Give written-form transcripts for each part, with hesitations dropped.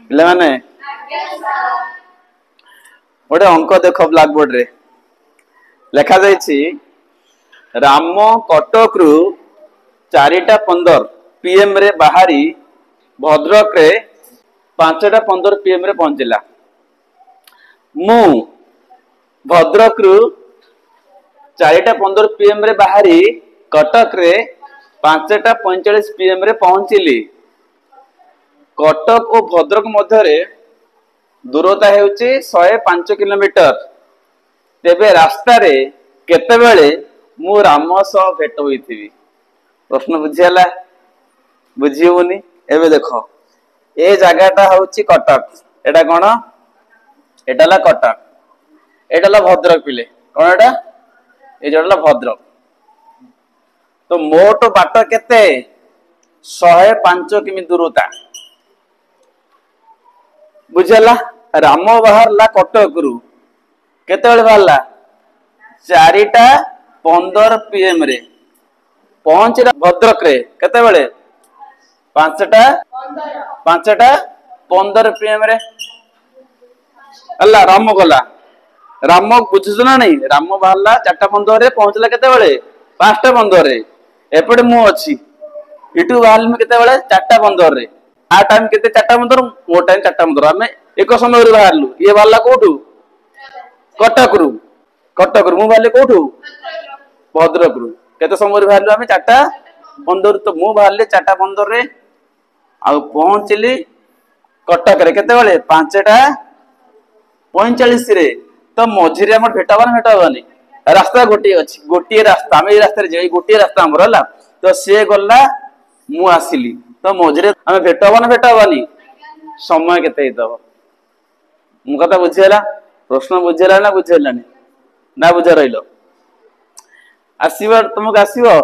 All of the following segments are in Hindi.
पिले माने गोटे अंक देख ब्लैक बोर्ड रे लिखा जाइछि राम कटक रु 4:15 PM रे बाहरी भद्रक रे 5:15 PM रे पहुंचला। मु भद्रक रु 4:15 PM रे बाहरी कटक रे 5:45 PM रे पहुंचली। कटक और भद्रक मध्य दूरता हेउची 105 किलोमीटर। तेबे रास्ता रे केतेबेले मु राम सह भेट होइथिबी। प्रश्न बुझियाला बुझियोनी। एबे देखो ए जगहटा होउची कटक, एटा कोन एटाला कटक, एटाला भद्रक पिले कोन एटा ए जडला भद्रक। तो मोट बाट केते 105 किमी दूरता बुझला। राम बाहरला कटक रु केतेबेले बाहरला 4:15 PM रे पहुंचला भद्रक रे केतेबेले 5:15 PM रे अल्ला राम गला। राम बुझुछ ना नहीं, राम बाहरला 4:15 रे पहुंचला केतेबेले 5:15 रे। एपटे मु अछि इटू बाहर में केतेबेले 4:15 रे। आ टाइम केते 4:15 मो टाइम 4:15 हमें एक समय रे बाहरलु। ये बाहरला कोठू कटक रु मु बाहरले कोठू भद्रक रु। केते समय रे बाहरलु हमें 4:15। तो मु बाहरले 4:15 रे आ पहुंचली कटक रे केतेबेले 5:45 रे। तो मझिरे हमर भेटाबानी रास्ता गोटे अछि, गोटे रास्ता हम ए रास्ता रे जे गोटे रास्ता हमर हला। तो से गल्ला मु आसिली तो मझिरे हम भेटाबानी समय केते हितब मु कथा बुझियला। प्रश्न बुझियला ना बुझियलानी ना बुझा रहिलो आसीबा तुमक आसीबो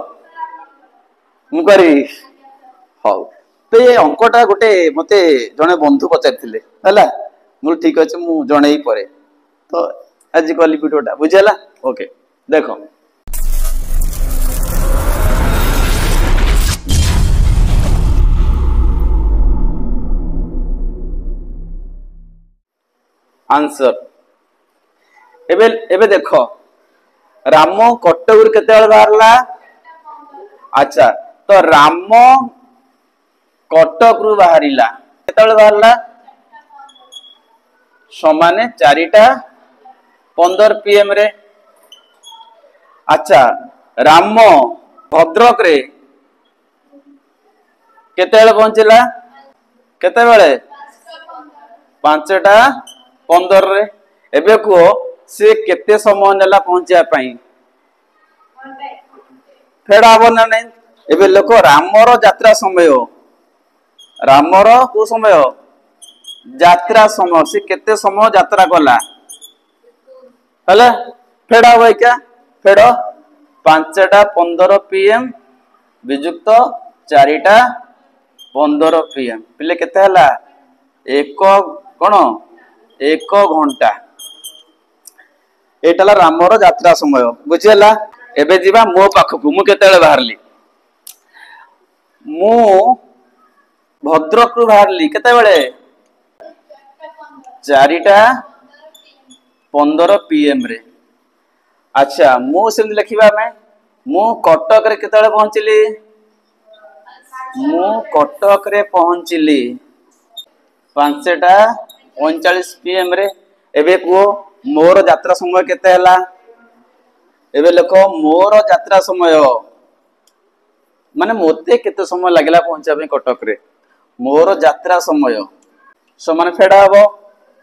मु करी हौ। तो ये अंकटा गोटे मते जने बंधु पचारथिले हला मु ठीक अछि मु जणेई परे। तो आज कली वीडियोटा बुझियला। ओके देखो आंसर एबे देखो राम कटक केते बाहरला। अच्छा तो राम कटक रु बाहरिला केते बाहरला समाने 4:15 PM रे। अच्छा राम भद्रक रे केते पहुंचला केते 5:15 रे। एबे को से केते समय नेला पहुंचिया पई फेडा हो ना नहीं। एबे लोक रामर यात्रा समय रामर को समय यात्रा समय से केते समय यात्रा कला हले फेडा हो क्या फेड 5:15 PM विजुक्त 4:15 PM पिले केते हला एक कोन 1 घंटा। एटाला रामर यात्रा समय बुझियला। एबे जीवा मो पाखकु मु केतेले बाहरली मु भद्रक रु बाहरली केतेबेले 4:15 PM रे। अच्छा मु सेम लिखिबा में मु कटक रे केतेले पहुंचली मु कटक रे पहुंचली 5:39 PM रे। एबे को मोर यात्रा समय केते हला एबे देखो मोर यात्रा समय माने मोते केते समय लागला पहुंचा पे कटक रे मोर यात्रा समय समान फेडा हबो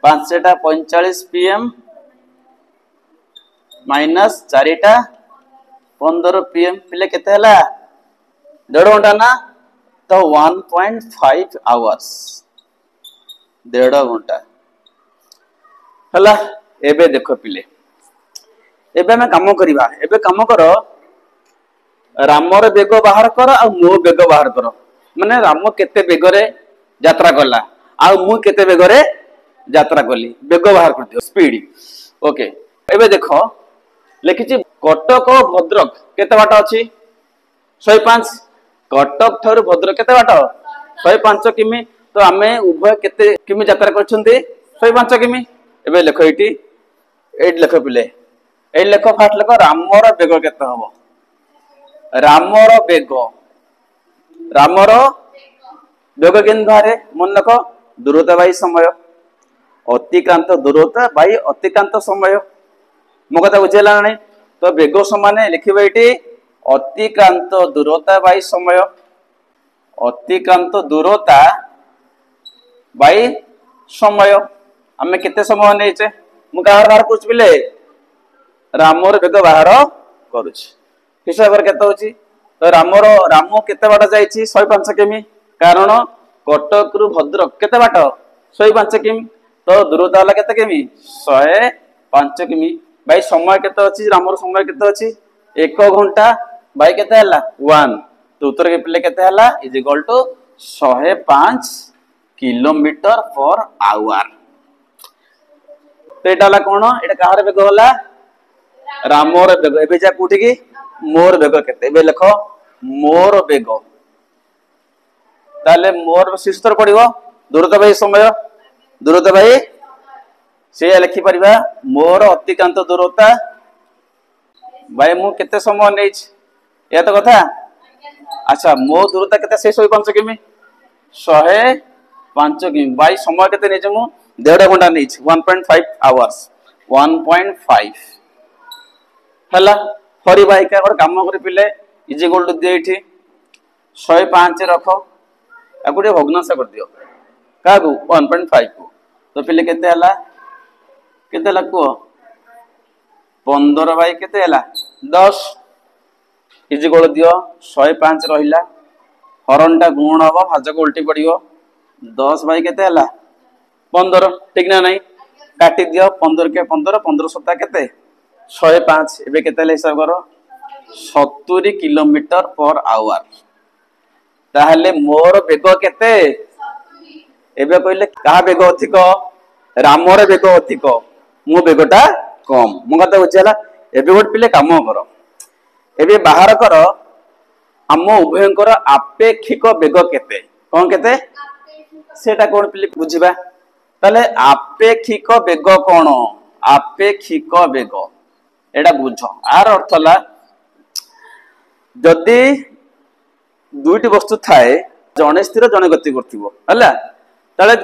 5:45 PM माइनस 4:15 PM पिले केते हला 1.5 घंटा ना। तो 1.5 आवर्स 1.5 घंटा हला। एबे देखो पिले एबे मैं काम करिबा। एबे काम करो रामर बेग बाहर कर आ मो बेग बाहर कर। माने राम केते बेग रे यात्रा करला आ मु केते बेग रे यात्रा करली बेग बाहर कर दियो स्पीड। ओके एबे देखो लिखिछि कटक भद्रक केते बाट अछि 105। कटक थरु भद्रक केते बाट 105 किमी। तो आमे उभय केते किमी यात्रा करछन्ते 105 किमी। एबे लेख एटी लेख पिले ए लेख फास्ट लेख रामर बेग केते हबो रामर बेग केन बारे मन लेख दूरता बाई समय अतिक्रांत दूरता बाई अतिक्रांत समय मो कथा बुझेला नहीं तो बेग समान लिखिबे एटी अतिक्रांत दूरता बाई समय अतिक्रांत दूरता बाई समय आमे केते समय नेचे मु बाहर बाहर कुछ बिले रामर बेग बाहर करूछ हिसाब केते होची तो रामो केते बाट जाईची 105 किमी कारण कटक रु भद्रक केते बाट 105 किमी तो दूरता वाला केते किमी 105 किमी बाई समय केते अछि रामर समय केते अछि 1 घंटा बाई केते हला 1 तो उत्तर के पिले केते हला is equal to 105 kilometre per hour तो एटा हला कोन एटा कहार बेग होला रामर बेग एबे जा कोठी की मोर बेग केते एबे लेखो मोर बेग ताले मोर शिस्तर पड़िबो दूरता बाई समय दूरता बाई से लिखि परिबा मोर अतिक्रांत दूरता बाई मु केते समय नेछ या तो कथा अच्छा मो दूरता केते 105 किमी 105 किमी बाई समय केते नेछ मु 1.5 घंटा नेछ 1.5 आवर्स 1.5 हला हरि बाई का काम कर पिले इज इक्वल टू दे एठी 105 रखो आगुडे भग्नांश कर दियो कागु 1.5 को तो पिले केते हला को 15 बाई केते हला 10 इज इक्वल दियो 105 रहिला हरणटा गुण हबो भाजक उल्टी पड़ियो 10 बाई केते हला 15 ठीक ना नहीं काटी दियो 15 के 15 15 सता केते 105 एबे केते हिसाब करो 70 किलोमीटर पर आवर ताहले मोर बेग केते एबे कहले का बेग अधिक रामर बेग अधिक मो बेगटा कम मो कथा बुझला एबे गोट पिले काम करो एबे बाहर करो आम उभयंकर आपेक्षिक बेग केते कोन केते सेटा कोन पिले बुझिबा ताले आपेक्षिक बेग कोन आपेक्षिक बेग एटा बुझ आर अर्थ ला जदी दुईटी वस्तु थाए जने स्थिर जने गति करथिबो हला ताले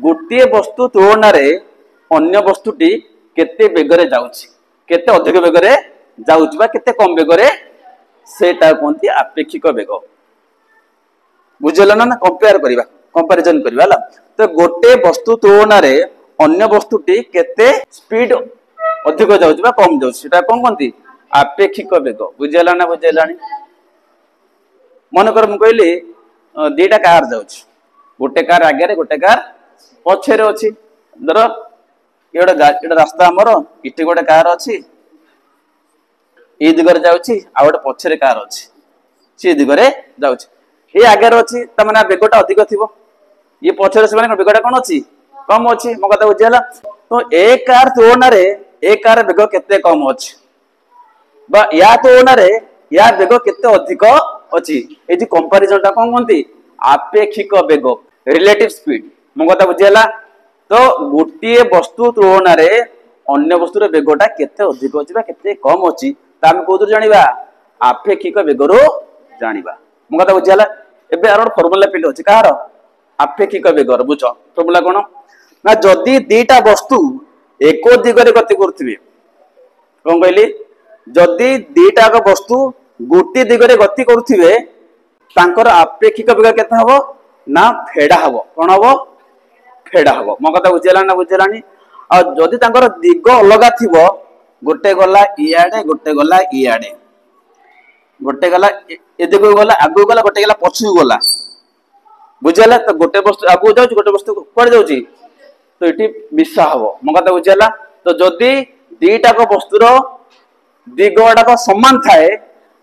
गोटे वस्तु तुलना रे अन्य वस्तुटी केते बेगरे जाउछि केते अधिक बेगरे जाउछि बा केते कम बेगरे सेटा कोनती आपेक्षिक बेग बुझला ना कंपेयर करिबा कंपैरिजन करिबा हला तो गोटे वस्तु तुलना रे अन्य वस्तुटी केते स्पीड अधिक जाउछि बा कम जाउछि सेटा कोन कोनती आपेक्षिक बेग बुझला ना बुझलानी मन कर मु कहली दीटा कार जाउछि गोटे कार आगे रे गोटे कार पछे रे अछि धर एटा रास्ता हमर इठी गोटे कार अछि ए दिगरे जाउछि आ गोटे पछे रे कार अछि से दिगरे जाउछि ए आगे रे अछि त माने बेगटा अधिक थिबो ये पछे रे से माने बेगटा कोन अछि कम अछि म कथा बुझियला तो ए कार तुलना रे ए कार बेग केते कम अछि बा या तुलना रे या बेग केते अधिक अछि एजी कंपैरिजन टा कोन कोनती आपेक्षिक बेग रिलेटिव स्पीड मो कथा बुझियला तो गोटे वस्तु तुलना रे अन्य वस्तु रे बेगटा केते अधिक अछि बा केते कम अछि ता हम कोदर जानिबा आपेक्षिक बेगरो जानिबा मो कथा बुझियला एबे आरो फार्मूला पिले अछि कार आपेक्षिक बेगर बुझ फार्मूला कोन ना जदी दीटा वस्तु एको दिगरे गति करथिबे कोन कहली जदी दीटा का वस्तु गोटे दिगरे गति करथिबे तांकर आपेक्षिक बेग केते हबो ना फेडा हबो कोन हबो फेडा हबो मो कथा बुझेला ना बुझेलानी आ जदी तांकर दिग अलगा थिबो गोटे गला इयाडे गोटे गला इयाडे गोटे गला ए दिगो गला आगु गला गोटे गला पछु गला बुझेला तो गोटे वस्तु आगु जाउची गोटे वस्तु कोड जाउची तो इठी मिसा हबो मो कथा बुझेला तो जदी दीटा को वस्तुर दिगडा को समान थाए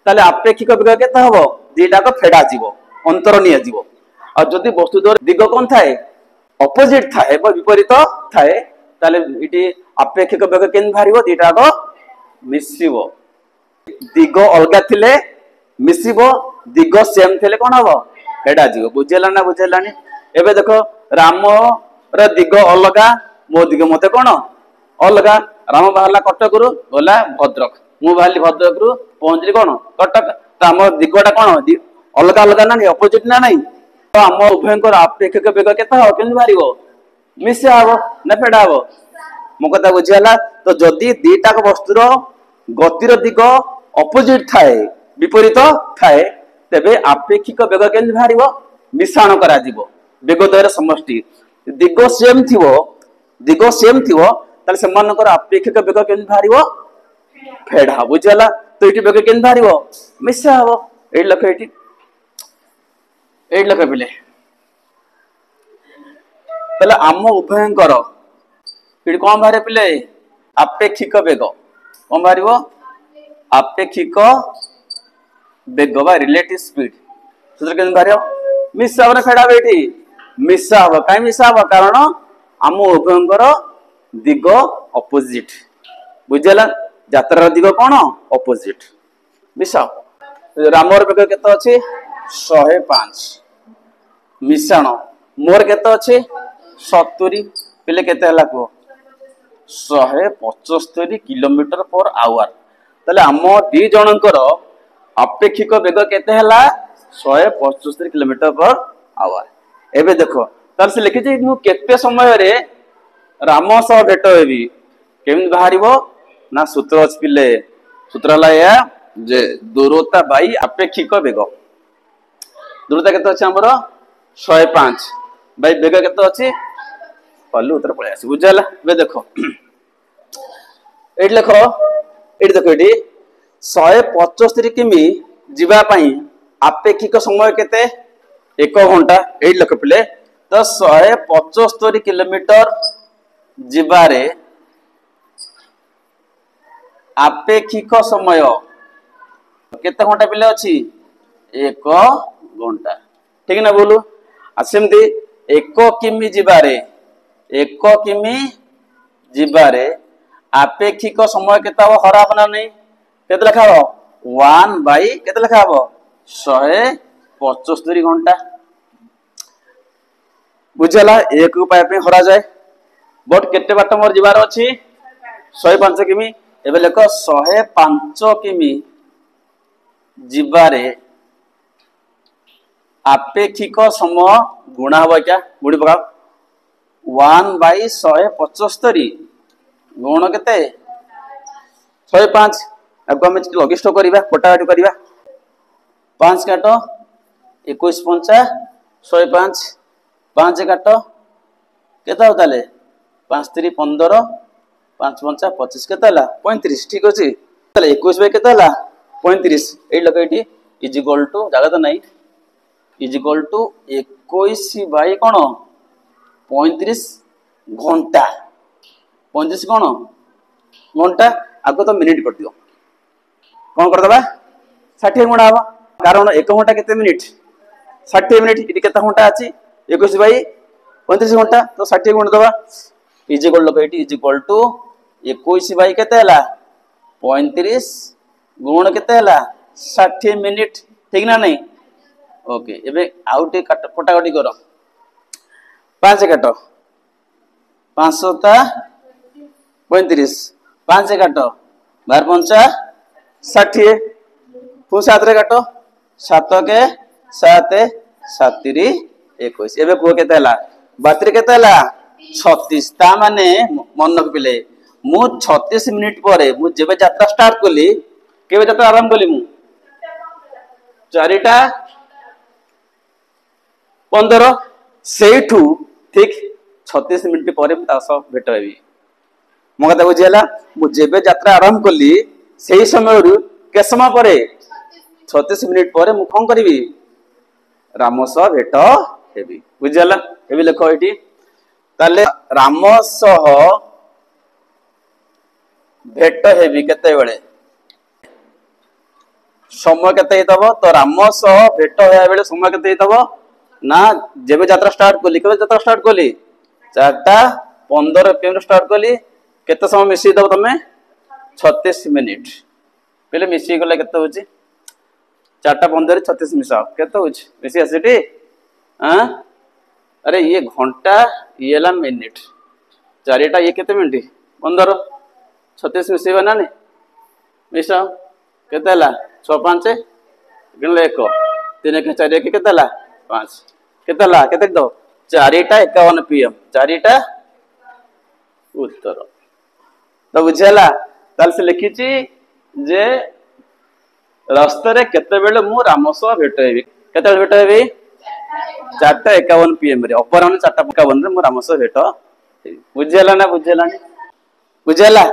ताले आपेक्षिक बेग केते हबो दीटा को फेडा जीवो अंतर निया जीवो और जदी वस्तु दर दिग कोन थाए ऑपोजिट थाए बा विपरीत थाए ताले इटी आपेक्षिक बेग केन भारिबो दीटा को मिसिबो दिग अलगा थिले मिसिबो दिग सेम थिले कोन हबो फेडा जीवो बुझेला ना बुझेलानी एबे देखो राम र दिग अलगा मो दिग मते कौन अलगा राम बाहला कटक रु गला भद्रक मु बाहली भद्रक रु पहुंचली कौन कटक तो आम दिगटा कौन अलग अलग ना नहीं अपोजिट ना नहीं तो आम उभयंकर अपेक्षक बेग केते हम केमि बाहर मिसा हम ना फेड़ा हम मो कथा बुझीगला तो जदि दीटाक वस्तुर गतिर दिग अपोजिट थाए विपरीत थाए तेबे आपेक्षिक बेग केमि बाहर मिश्रण करा जीवो बेग द्वयर समष्टि दिग सेम थिवो ताले सेमानकर आपेक्षिक बेग केमि बाहर फेड़ा बुझीगला तो ये बेग केमि बाहर मिसा हम ये लख ये लख पिले ताले आम उभयंकर ये कौन बाहर पिले आपेक्षिक बेग कौन बाहर आपेक्षिक बेग बा रिलेटिव स्पीड सूत्र केमि बाहर मिसा हम फेड़ा बेटी मिसा हम कहीं मिसा हम कारण आम उभयंकर दिग अपोजिट बुझेला यात्रा दिग कौन अपोजिट मिसा रामर बेग केते अछि 105 मिश्रण मोर केते अछि 70 पिले केते हला को 175 किलोमीटर पर आवर तले आम दी जनकर अपेक्षिक बेग केते हला 175 किलोमीटर पर आवर एबे देखो तार से लिखि जे मु केते समय रे राम सह भेट हेबी केमि बाहरिबो ना सूत्र अछि पिले सूत्र हला या जे दूरता बाई अपेक्षिक बेग दूरता केते अछि हमर 105 बाई बेग केते अछि पल्लू उतर पळे आसी बुझला बे देखो एट देखो एटी 175 किमी जीवा पई आपेक्षिक समय केते 1 घंटा एट लख पिले तो 175 किलोमीटर जीवारे आपेक्षिक समय केते घंटा पिले अछि 1 घंटा ठीक ना बोलू आसेमती 1 किमी जीवारे 1 किमी जीवारे आपेक्षिक समय केते हो खराब ना नहीं केते लिखा हो 1 बाई केते लिखा हो 175 घंटा बुझला एक उपाय पे हरा जाए बट केते बाट मोर जीवार अछि 105 किमी एबे लेख 105 किमी जीवारे आपेक्षिक समय गुणा हवा क्या गुणी पका 1 बाई 175 गुण केते 105 अब हम लघिष्ठ करबा कोटाटी करबा 5 काट 21 पंचा 105 5 काट केते हो ताले 5 3 15 5 पंचा 25 केते हला 35 ठीक अछि ताले 21 बाई केते हला 35 एई लग एटी इज इक्वल टू जागा तो नहीं इज इक्वल टू 21 बाई कोन 35 घंटा 35 कोन घंटा आगो तो मिनिट कर दियो कौन कर दबा 60 गुणा हवा कारण 1 घंटा केते मिनिट 60 मिनिट इटी केते घंटा अछि 21 बाई 35 घंटा तो 60 गुण दबा is equal to is equal to 21 by केते हला 35 गुण केते हला 60 मिनिट ठीक ना नहीं ओके एबे आउटे कटाकटी करो 5 काट 500 35 5 काट 12 पंचा 60 पुन 7 रे काट 7 के 7 7 री 21 एबे को केते हला 32 केते हला 36 ता माने मन पिले मु 36 मिनिट परे मु जेबे यात्रा स्टार्ट कली केबे यात्रा आरंभ कली मु 4टा 15 सेठू ठीक 36 मिनिट पर भेट हेबी मो कथा बुझीला मु जेबे यात्रा आरंभ कली सेही समय रु के समय परे 36 मिनिट पर मु कोन करबी राम सह भेट हेबी बुझीला एबे लेखो एठी ताले राम सह भेट हेबी केते बेले समय केते हेतबो तो राम सह भेट होया बेले समय केते हेतबो ना जेबे यात्रा स्टार्ट कली केबे यात्रा स्टार्ट कली 4टा 15 पेम स्टार्ट कली केते समय मिसी दब तमे 36 मिनिट पहले मिसी गले केते होची 4टा 15 36 मिसाओ केते होची मिसी आसीटी हां अरे ये घंटा ये ला मिनिट चारिटा ये केते मिनिट 15 36 मिसेबा ना नहीं मिस केते हला 6 5 गिनले 1 3 के 4 के केते हला 5 केते हला केते दो 4:51 PM 4टा उत्तर तो बुझेला ताल से लिखिची जे रास्ता रे केते बेले मु रामसो भेटैबी केते बेले भेटैबी 4:51 PM रे अपराह्न 4:51 रे मु रामसो भेट बुझेला ना बुझेला बुझेला